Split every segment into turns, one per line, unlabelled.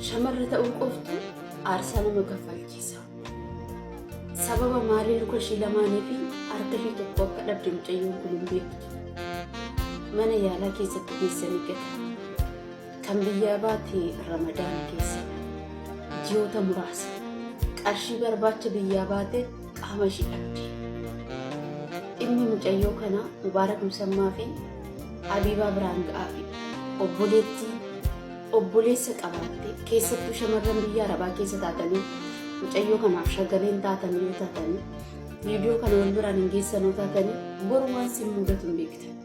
shamarra ta'uu qoftu aarsaa nama kaffalchiisa. Sababa maalii luka ishii lamaanii fi harka ishii tokko akka dhabde mucayyoon kun hin beektu. Mana yaalaa keessatti geessanii gata. Kan biyyaa baate Ramadaan keessa. Ji'oota muraasa. Qarshii barbaacha biyyaa baate qaama ishii dhabde. Dhimmi mucayyoo kanaa Mubaarak Musammaa fi Habiibaa Biraan Ga'aa fi obboleessa qabaatte keessattuu shamarran biyya Arabaa keessa taatanii mucayyoo kanaaf shagaleen taatanii yoo taatanii viidiyoo kana wal biraan hin geessanoo taatanii boru waan sin mudatu hin beektan.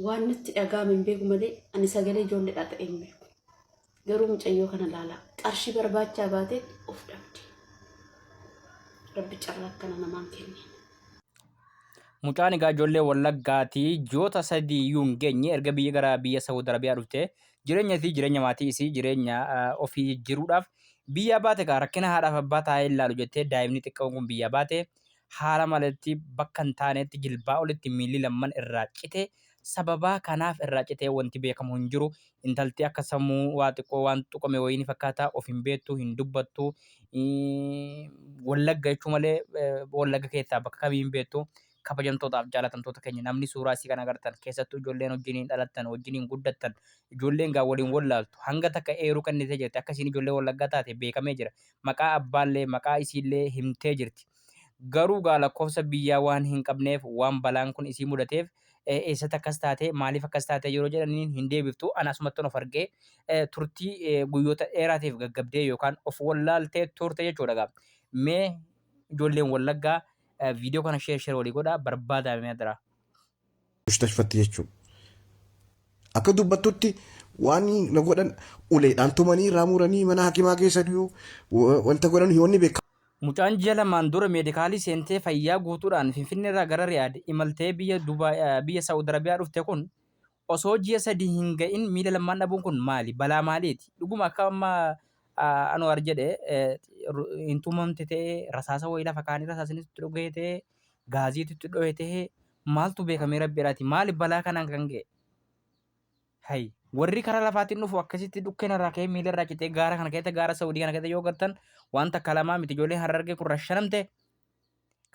Waan nutti dhagaame hin beeku malee ani sagalee ijoolleedhaa ta'e hin beeku. Garuu mucayyoo kana laalaa qarshii barbaachaa baatee of dhabde. Rabbi carraa akkana namaan kenne.
Mucaan egaa ijoollee Wallaggaatii ji'oota 3 iyyuu hin geenye erga biyya gara biyya Saawud Arabiyaa dhufte jireenya maatii isii jireenya ofii jiruudhaaf biyya baate gaa rakkina haadhaaf abbaa taa'ee ilaalu jettee daa'imni xiqqoon kun biyya baate haala malatti bakka hin taanetti jilbaa olitti miilli lamman irraa cite sababaa kanaaf irraa citee wanti beekamu hin jiru intalti akka sammuu waa xiqqoo waan tuqame wayii fakkaata of hin beektu hin dubbattu Wallagga jechuu malee Wallagga keessaa bakka kamii hin beektu. Kabajamtootaaf jaalatamtoota keenya namni suuraa isii kana agartan keessattuu ijoolleen wajjiniin dhalattan wajjiniin guddattan ijoolleen gaa waliin wallaaltu hanga takka eeruu kennitee jirti akkasiin ijoollee Wallaggaa taate beekamee jira maqaa abbaallee maqaa isiillee himtee jirti garuu gaa lakkoofsa biyyaa waan hin qabneef waan balaan kun isii mudateef eessatti akkas taate maaliif akkas taate yeroo jedhaniin hin deebiftu ana asumattan of argee turtii guyyoota dheeraatiif gaggabdee yookaan of wallaaltee turte jechuudha gaa mee ijoolleen Wallaggaa video kana share walii godhaa barbaadamee adara.
Mustashfatti jechuun akka dubbattutti waan na godhan uleedhaan tumanii raamuranii mana hakimaa keessa dhiyuu wanta godhan hiyoonni beekamu.
Mucaan ji'a lamaan dura meedikaalii seentee fayyaa guutuudhaan Finfinnee irraa gara Riyaad imaltee biyya Saawud Arabiyaa dhufte kun osoo ji'a 3 hin ga'in miila lamaan dhabuun kun maali balaa maaliiti dhuguma akka amma Anwar jedhe intumamte ta'ee rasaasa wayii lafa kaanii rasaasinitti dhugee ta'ee gaaziitti dhohee ta'ee maaltu beekamee rabbiidhaati maali balaa kanaan kan ga'e. Hay warri karaa lafaatiin dhufu akkasitti dhukkeen irraa ka'ee miila irraa citee gaara kana keessatti gaara Saawudii kana keessatti yoo gartan wanta kalamaa miti ijoolleen Harargee kun rashanamte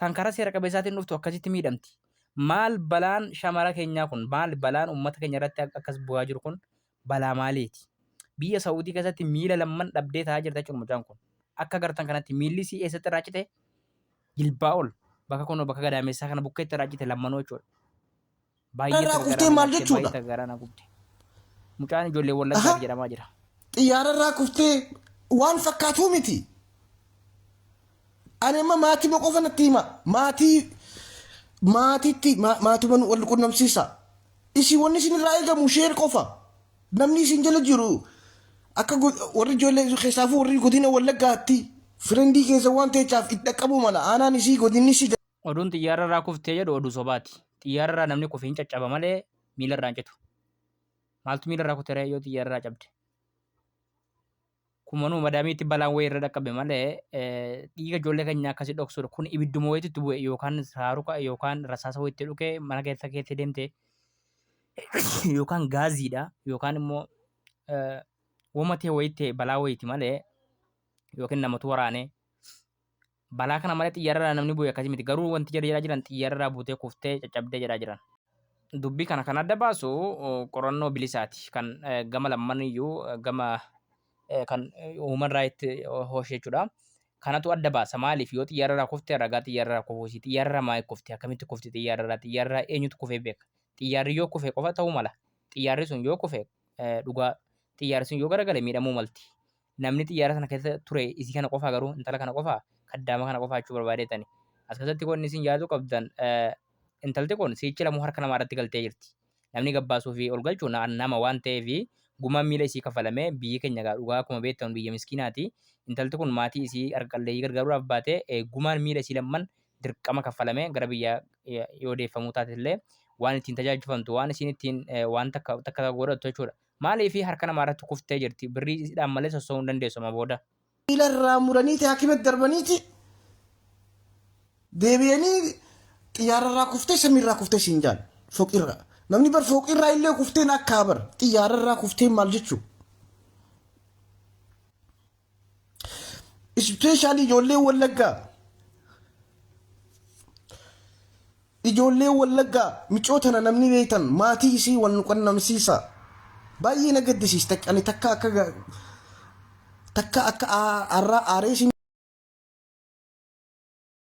kan karaa seera qabeessaatiin dhuftu akkasitti miidhamti. Maal balaan shamara keenyaa kun maal balaan uummata keenya irratti akkas bu'aa jiru kun balaa maaliiti? Biyya Saawudii keessatti miila lamman dhabdee taa'aa jirti jechuudha mucaan kun. Akka gartan kanatti miilli isii eessatti irraa cite jilbaa ol bakka kun bakka gadaamessaa kana bukkeetti irraa cite lammanoo jechuudha. Baay'ee garaana gubde. Mucaan ijoollee Wallaggaa jedhamaa jira.
Xiyyaara irraa kuftee waan fakkaatu miti. Ani amma maatii qofa natti hima. Maatiitti maatiiwwan wal qunnamsiisa. Isin wanni isin irraa eegamu sheer qofa. Namni isin jala jiru. Akka warri ijoollee keessaafuu warri godina Wallaggaatti firendii keessa waan ta'eef itti dhaqqabu mala aanaan isii godinni isii.
Oduun xiyyaara irraa kuftee jedhu oduu sobaati. Xiyyaara irraa namni kufiin caccaba malee miila irraa hin citu. Maaltu miila irraa kutee yoo xiyyaara irraa cabde? Kumanuu madaamiitti balaan wayii irra dhaqqabe malee dhiiga ijoollee keenyaa akkasii dhoksuudha. Kun ibidduma wayiitti bu'e yookaan saaruqa yookaan rasaasa wayiitti dhukee mana keessa deemte yookaan gaaziidha yookaan immoo Womatee wayiitti balaa wayiiti malee yookiin namatu waraanee balaa kana malee xiyyaara irraa namni bu'e akkasii miti garuu wanti jedhaa jiran xiyyaara irraa buutee kuftee caccabdee jedhaa jiran. Dubbii kana kan adda baasu qorannoo bilisaati kan gama lamman iyyuu gama kan human right hoosh jechuudha. Kanatu adda baasa maaliif yoo xiyyaara irraa kuftee ragaa xiyyaara irraa kufuusi xiyyaara irraa maaliif kuftee akkamitti kufte xiyyaara irraa eenyutu kufee beeka xiyyaarri yoo kufee qofa ta'uu mala xiyyaarri sun yoo kufee dhugaa xiyyaarri sun yoo garagale miidhamuu malti. Namni xiyyaara sana keessa ture isii kana qofaa garuu intala kana qofaa kaddaama kana qofaa jechuu barbaadeetani. As keessatti kun isin yaaduu qabdan intalti kun siichi lamuu harka namaa irratti galtee jirti. Namni gabbaasuu fi ol galchuu nama waan ta'eef gumaan miila isii kafalamee biyyi keenya dhugaa akkuma beektan biyya miskiinaati. Intalti kun maatii isii harqalleeyyii gargaaruudhaaf baatee gumaan miila isii lamman dirqama kafalamee gara biyya yoo deeffamuu taatellee waan ittiin tajaajilfamtu waan isin ittiin waan takka godhattu jechuudha. Maaliif harka namaa irratti kuftee jirti birrii isiidhaan malee sossoo'uu hin dandeessu amma booda.
Miila irraa muraniiti hakimatti darbaniiti deebi'anii xiyyaara irraa kuftee samii irraa kuftee siin jaan namni bar fooqirraa illee kufteen akka bar xiyyaara irraa kufteen maal jechuu especially ijoollee wallaggaa micootana namni beektan maatii isii wal qunnamsiisa baay'ee na gaddisiista ani takka akka arraa aarees